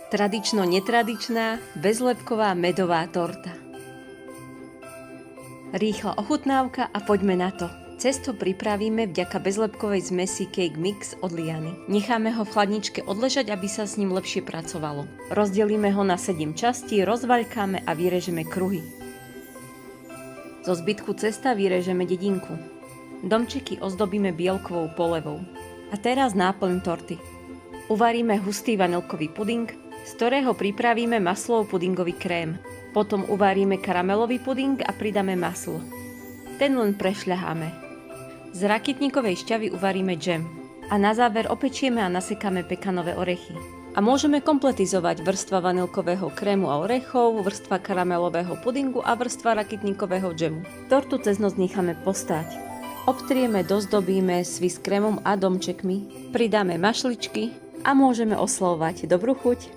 Tradično-netradičná, bezlepková medová torta. Rýchla ochutnávka a poďme na to. Cesto pripravíme vďaka bezlepkovej zmesi Cake Mix od Liany. Necháme ho v chladničke odležať, aby sa s ním lepšie pracovalo. Rozdelíme ho na 7 častí, rozvaľkáme a vyrežeme kruhy. Zo zbytku cesta vyrežeme dedinku. Domčeky ozdobíme bielkovou polevou. A teraz náplň torty. Uvaríme hustý vanilkový puding, z ktorého pripravíme maslovo-pudingový krém. Potom uvaríme karamelový puding a pridáme maslo. Ten len prešľaháme. Z rakitníkovej šťavy uvaríme džem. A na záver opečieme a nasekáme pekanové orechy. A môžeme kompletizovať vrstva vanilkového krému a orechov, vrstva karamelového pudingu a vrstva rakitníkového džemu. Tortu cez noc necháme postáť. Obtrieme, dozdobíme sviss krémom a domčekmi, pridáme mašličky a môžeme oslavovať. Dobrú chuť!